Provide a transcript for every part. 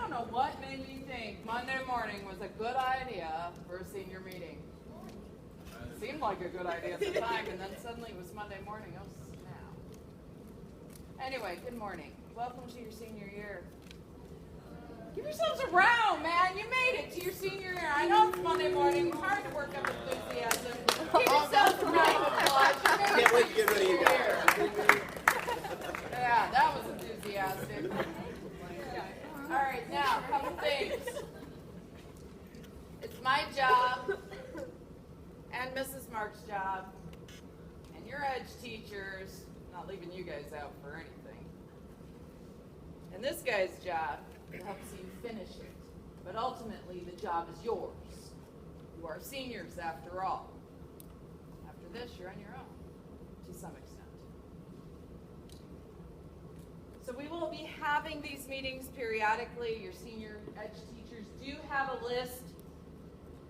don't know what made me think Monday morning was a good idea for a senior meeting. It seemed like a good idea at the time, and then suddenly it was Monday morning. Oh, snap. Anyway, good morning. Welcome to your senior year. Give yourselves a round, man. You made it to your senior year. I know it's Monday morning. Hard to work up enthusiasm. Give yourselves a round of applause. Can't wait to get rid of you guys. Yeah, that was enthusiastic. All right, now, a couple things. It's my job and Mrs. Mark's job and your edge teachers, not leaving you guys out for anything. And this guy's job helps you finish it. But ultimately, the job is yours. You are seniors after all. After this, you're on your own, to some extent. So we will be having these meetings periodically. Your senior edge teachers do have a list.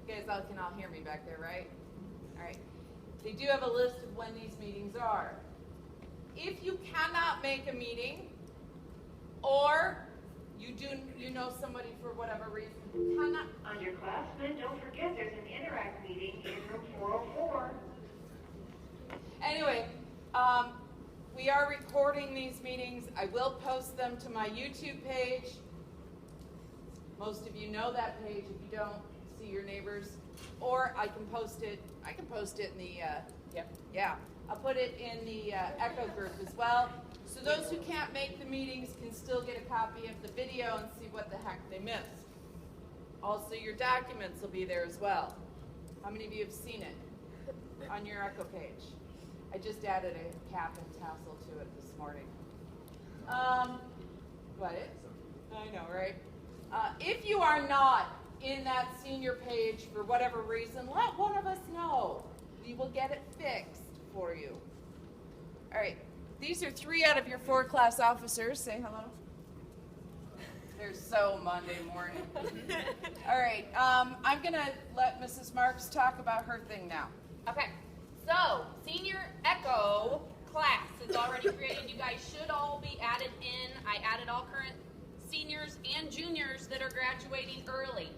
You guys all can all hear me back there, right? All right. They do have a list of when these meetings are. If you cannot make a meeting, or you know somebody for whatever reason who cannot. Underclassmen, don't forget there's an Interact meeting in room 404. Anyway, we are recording these meetings. I will post them to my YouTube page. Most of you know that page. If you don't, see your neighbors. Or I can post it in the, I'll put it in the Echo group as well. So those who can't make the meetings can still get a copy of the video and see what the heck they missed. Also, your documents will be there as well. How many of you have seen it on your Echo page? I just added a cap and tassel to it this morning. What? I know, right? If you are not in that senior page for whatever reason, let one of us know. We will get it fixed for you. All right. These are 3 out of your 4 class officers. Say hello. They're so Monday morning. All right. I'm going to let Mrs. Marks talk about her thing now. Okay. So, senior Echo class is already created. You guys should all be added in. I added all current seniors and juniors that are graduating early.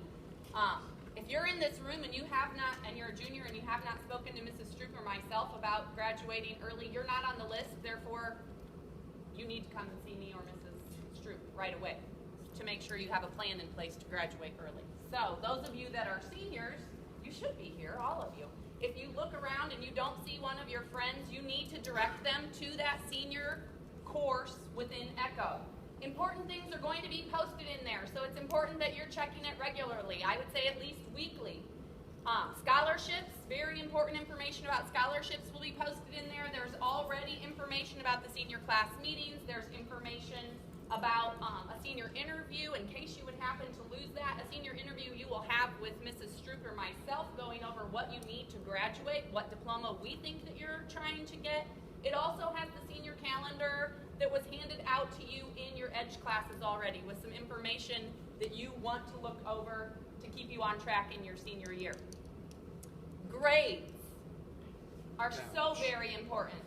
If you're in this room and you have not, and you're a junior and you have not spoken to Mrs. Stroop or myself about graduating early, you're not on the list. Therefore, you need to come and see me or Mrs. Stroop right away to make sure you have a plan in place to graduate early. So, those of you that are seniors, you should be here, all of you. If you look around and you don't see one of your friends, you need to direct them to that senior course within Echo. Important things are going to be posted in there, so it's important that you're checking it regularly. I would say at least weekly. Scholarships, very important information about scholarships will be posted in there. There's already information about the senior class meetings. There's information about a senior interview in case you would happen to lose that. A senior interview you will have with Mrs. Stroop or myself, going over what you need to graduate, what diploma we think that you're trying to get. It also has the senior calendar that was handed out to you in your EDGE classes already with some information that you want to look over to keep you on track in your senior year. Grades are so very important.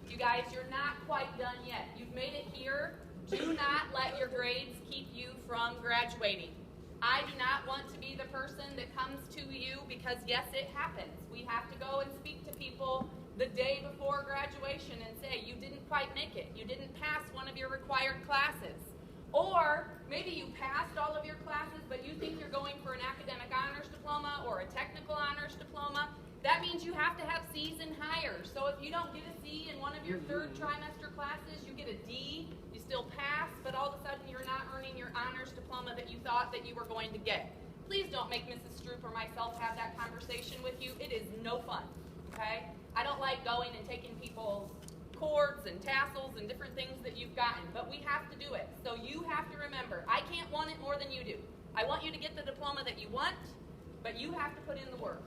You guys, you're not quite done yet. You've made it here. Do not let your grades keep you from graduating. I do not want to be the person that comes to you because, yes, it happens. We have to go and speak to people the day before graduation and say, you didn't quite make it. You didn't pass one of your required classes. Or maybe you passed all of your classes, but you think you're going for an academic honors diploma or a technical honors diploma. That means you have to have C's and higher. So if you don't get a C in one of your third trimester classes, you get a D, you still pass, but all of a sudden you're not earning your honors diploma that you thought that you were going to get. Please don't make Mrs. Stroop or myself have that conversation with you. It is no fun, okay? I don't like going and taking people's cords and tassels and different things that you've gotten, but we have to do it. So you have to remember, I can't want it more than you do. I want you to get the diploma that you want, but you have to put in the work.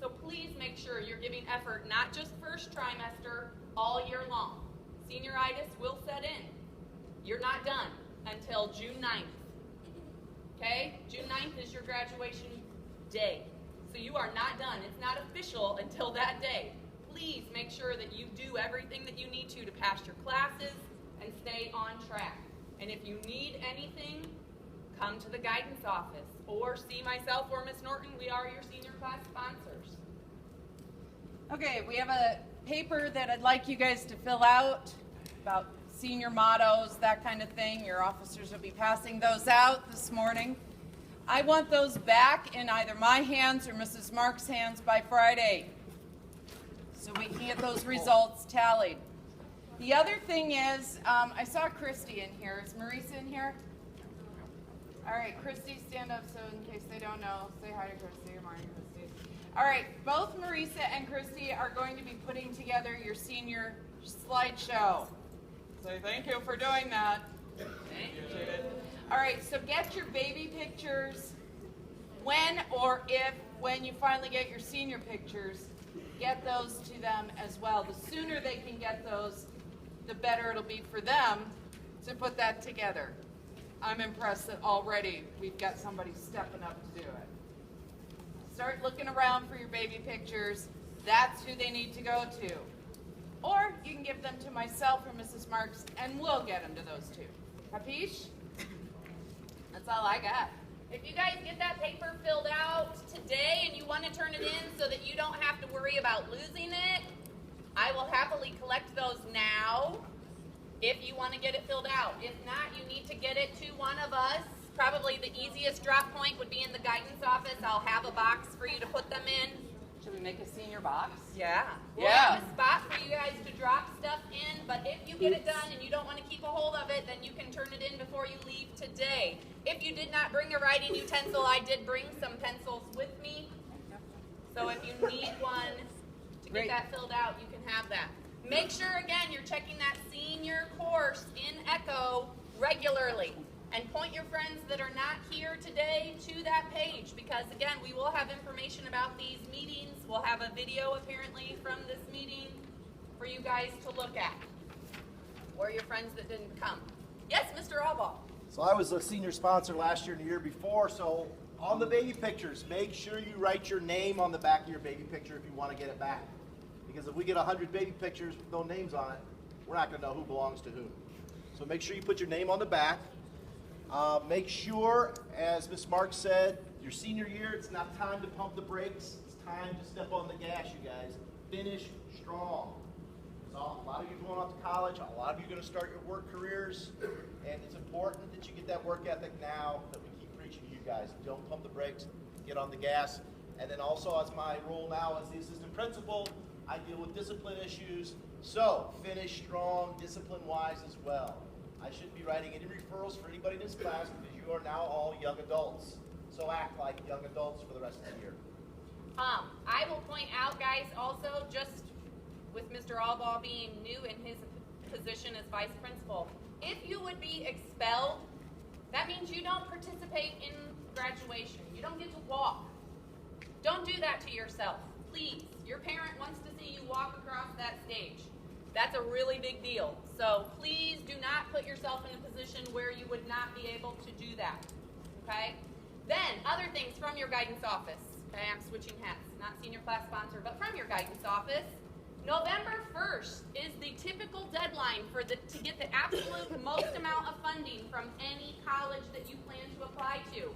So please make sure you're giving effort, not just first trimester, all year long. Senioritis will set in. You're not done until June 9th. Okay? June 9th is your graduation day. So you are not done. It's not official until that day. Please make sure that you do everything that you need to pass your classes and stay on track. And if you need anything, come to the guidance office or see myself or Miss Norton. We are your senior class sponsors. Okay, we have a paper that I'd like you guys to fill out about senior mottos, that kind of thing. Your officers will be passing those out this morning. I want those back in either my hands or Mrs. Mark's hands by Friday, so we can get those results tallied. The other thing is, I saw Christy in here. Is Marisa in here? All right, Christy, stand up so in case they don't know, say hi to Christy. Good morning, Christy. All right, both Marisa and Christy are going to be putting together your senior slideshow. So thank you for doing that. Thank you. All right, so get your baby pictures. When you finally get your senior pictures, get those to them as well. The sooner they can get those, the better it'll be for them to put that together. I'm impressed that already we've got somebody stepping up to do it. Start looking around for your baby pictures. That's who they need to go to. Or you can give them to myself or Mrs. Marks, and we'll get them to those two. Capiche? That's all I got. If you guys get that paper filled out today and you want to turn it in so that you don't have to worry about losing it, I will happily collect those now if you want to get it filled out. If not, you need to get it to one of us. Probably the easiest drop point would be in the guidance office. I'll have a box for you to put them in. Should we make a senior box? Yeah. We'll Yeah. have a spot for you guys to drop stuff in, but if you get it done and you don't want to keep a hold of it, then you can turn it in before you leave today. If you did not bring a writing utensil, I did bring some pencils with me. So if you need one to get that filled out, you can have that. Make sure, again, you're checking that senior course in ECHO regularly. And point your friends that are not here today to that page because, again, we will have information about these meetings. We'll have a video, apparently, from this meeting for you guys to look at. Or your friends that didn't come. Yes, Mr. Allball. So I was a senior sponsor last year and the year before, so on the baby pictures, make sure you write your name on the back of your baby picture if you want to get it back. Because if we get 100 baby pictures with no names on it, we're not going to know who belongs to whom. So make sure you put your name on the back. Make sure, as Ms. Marks said, your senior year, it's not time to pump the brakes. It's time to step on the gas, you guys. Finish strong. So a lot of you are going off to college. A lot of you are going to start your work careers. And it's important that you get that work ethic now that we keep preaching to you guys. Don't pump the brakes. Get on the gas. And then also, as my role now as the assistant principal, I deal with discipline issues. So finish strong, discipline-wise as well. I shouldn't be writing any referrals for anybody in this class because you are now all young adults. So act like young adults for the rest of the year. I will point out, guys, also just with Mr. Allball being new in his position as vice principal, if you would be expelled, that means you don't participate in graduation. You don't get to walk. Don't do that to yourself, please. Your parent wants to see you walk across that stage. That's a really big deal. So please do not put yourself in a position where you would not be able to do that, okay? Then, other things from your guidance office. Okay, I'm switching hats, not senior class sponsor, but from your guidance office. November 1st is the typical deadline to get the absolute most amount of funding from any college that you plan to apply to.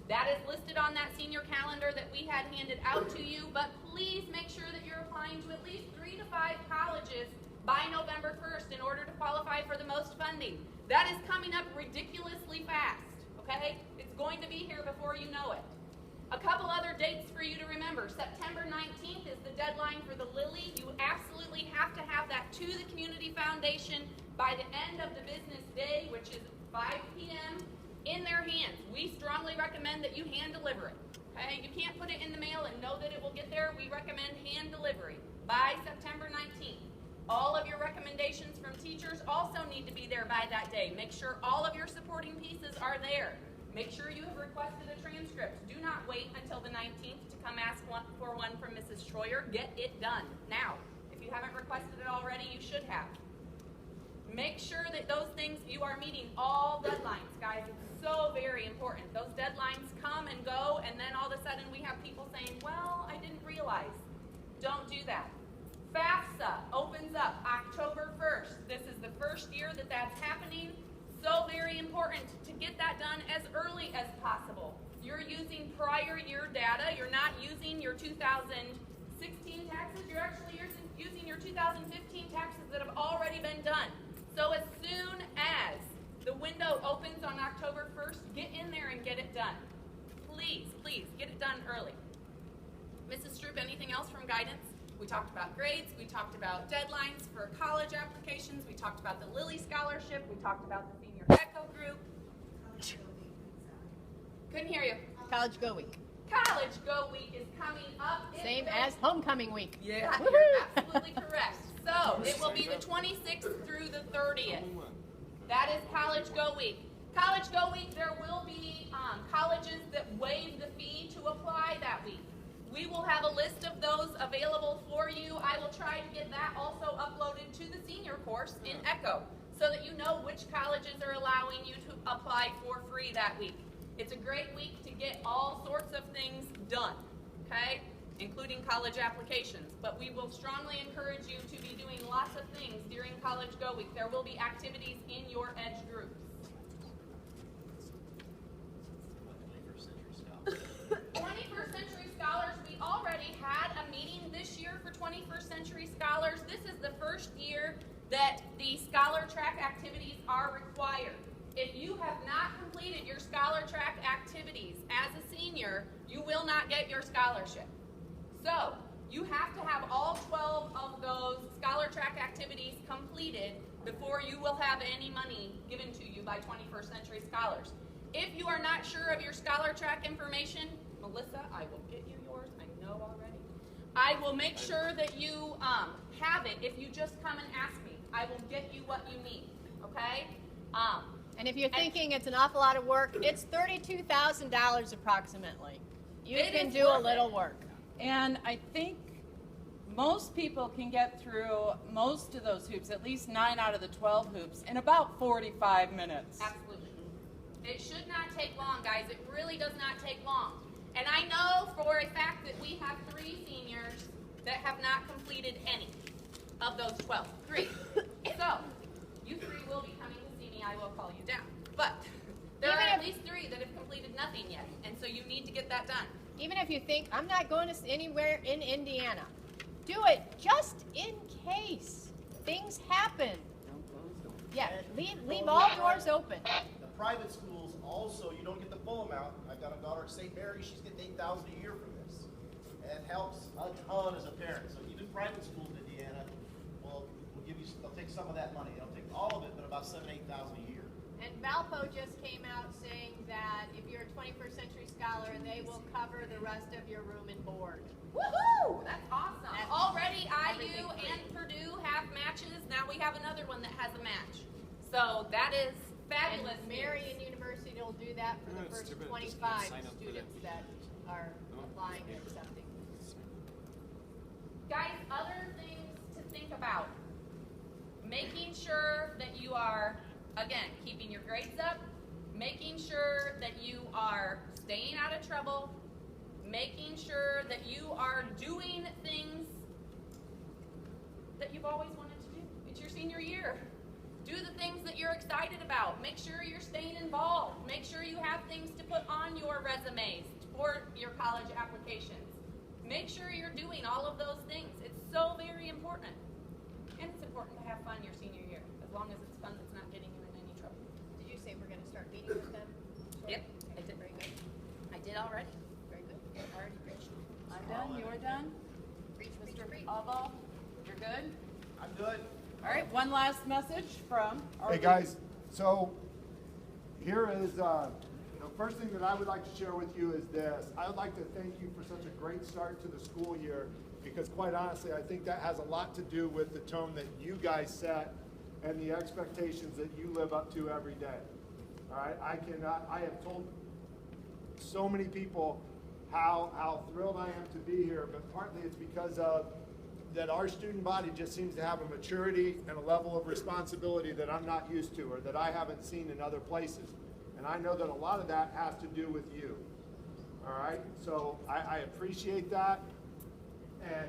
That is listed on that senior calendar that we had handed out to you, but please make sure that you're applying to at least 3 to 5 colleges by November 1st in order to qualify for the most funding. That is coming up ridiculously fast, okay? It's going to be here before you know it. A couple other dates for you to remember. September 19th is the deadline for the Lily. You absolutely have to have that to the Community Foundation by the end of the business day, which is 5 p.m., in their hands. We strongly recommend that you hand deliver it, okay? You can't put it in the mail and know that it will get there. We recommend hand delivery by September 19th. All of your recommendations from teachers also need to be there by that day. Make sure all of your supporting pieces are there. Make sure you have requested a transcript. Do not wait until the 19th to come ask for one from Mrs. Schroyer. Get it done now. If you haven't requested it already, you should have. Make sure that those things, you are meeting all deadlines, guys. It's so very important. Those deadlines come and go, and then all of a sudden we have people saying, well, I didn't realize. Don't do that. FAFSA opens up October 1st. This is the first year that that's happening. So very important to get that done as early as possible. You're using prior year data. You're not using your 2016 taxes. You're actually using your 2015 taxes that have already been done. So as soon as the window opens on October 1st, get in there and get it done. Please, please, get it done early. Mrs. Stroop, anything else from guidance? We talked about grades. We talked about deadlines for college applications. We talked about the Lilly Scholarship. We talked about the Senior Echo Group. Couldn't hear you. College Go Week. College Go Week is coming up. Same as Homecoming Week. Yeah, Woohoo! you're absolutely correct. So it will be the 26th through the 30th. That is College Go Week. College Go Week, there will be colleges that waive the fee to apply that week. We will have a list of those available for you. I will try to get that also uploaded to the senior course in ECHO so that you know which colleges are allowing you to apply for free that week. It's a great week to get all sorts of things done, okay, including college applications. But we will strongly encourage you to be doing lots of things during College Go Week. There will be activities in your EDGE groups. 21st Century Scholars, we already had a meeting this year for 21st Century Scholars. This is the first year that the Scholar Track activities are required. If you have not completed your Scholar Track activities as a senior, you will not get your scholarship. So, you have to have all 12 of those Scholar Track activities completed before you will have any money given to you by 21st Century Scholars. If you are not sure of your Scholar Track information, Melissa, I will get you yours. I know already. I will make sure that you have it. If you just come and ask me, I will get you what you need. Okay? And if you're thinking it's an awful lot of work, it's $32,000 approximately. You It can is do a worth little it. work. And I think most people can get through most of those hoops, at least 9 out of the 12 hoops, in about 45 minutes. Absolutely. It should not take long, guys. It really does not take long. And I know for a fact that we have 3 seniors that have not completed any of those 12. 3. So, you 3 will be coming to see me. I will call you down. But there are at least 3 that have completed nothing yet. And so you need to get that done. Even if you think, I'm not going to anywhere in Indiana, do it just in case. Things happen. Yeah, leave all doors open. The private schools also, you don't get the full amount. I've got a daughter at St. Mary, she's getting $8,000 a year from this. And it helps a ton as a parent. So even private schools in Indiana will give you, they'll take some of that money. They don't take all of it, but about $7,000 to $8,000 a year. And Valpo just came out saying that if you're a 21st Century Scholar, they will cover the rest of your room and board. Woohoo! That's awesome. That's Already everything IU free. and Purdue have matches. Now we have another one that has a match. So that is fabulous. And Marian University will do that for the it's first too bad. Just 25 sign up for students that are applying and accepting. Guys, other things to think about. Making sure that you are, again, keeping your grades up, making sure that you are staying out of trouble, making sure that you are doing things that you've always wanted to do. It's your senior year. Do the things that you're excited about. Make sure you're staying involved. Make sure you have things to put on your resumes or your college applications. Make sure you're doing all of those things. It's so very important. And it's important to have fun your senior year, as long as it's fun that's not getting you in any trouble. Did you say we're going to start meeting with them? Yep, I did. Very good. I did already. Very good. Already preached. I'm done. You're done? Preach, Mr. Preach. Alvo, you're good? I'm good. All right, one last message from our Hey guys, so here is, the first thing that I would like to share with you is this. I would like to thank you for such a great start to the school year, because quite honestly, I think that has a lot to do with the tone that you guys set and the expectations that you live up to every day. All right, I have told so many people how thrilled I am to be here, but partly it's because of that our student body just seems to have a maturity and a level of responsibility that I'm not used to, or that I haven't seen in other places. And I know that a lot of that has to do with you. All right, so I appreciate that, and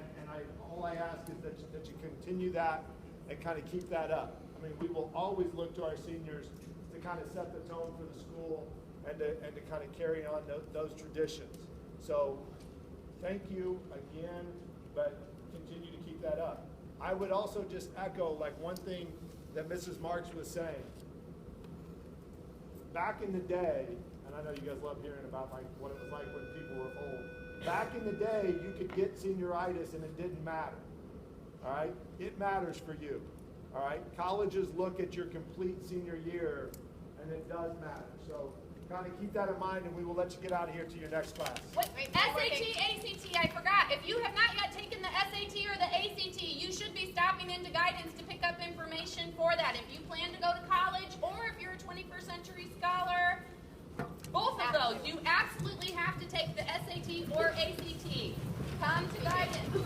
all I ask is that you continue that and kind of keep that up. I mean, we will always look to our seniors to to kind of set the tone for the school and to kind of carry on those traditions. So thank you again, but continue to keep that up. I would also just echo like one thing that Mrs. Marks was saying. Back in the day, and I know you guys love hearing about like what it was like when people were old. Back in the day, you could get senioritis and it didn't matter. All right? It matters for you. All right? Colleges look at your complete senior year, and it does matter. So kind of keep that in mind, and we will let you get out of here to your next class. Wait, SAT, ACT, I forgot. If you have not yet taken the SAT or the ACT, you should be stopping into guidance to pick up information for that. If you plan to go to college, or if you're a 21st century scholar, both of those, you absolutely have to take the SAT or ACT. Come to guidance.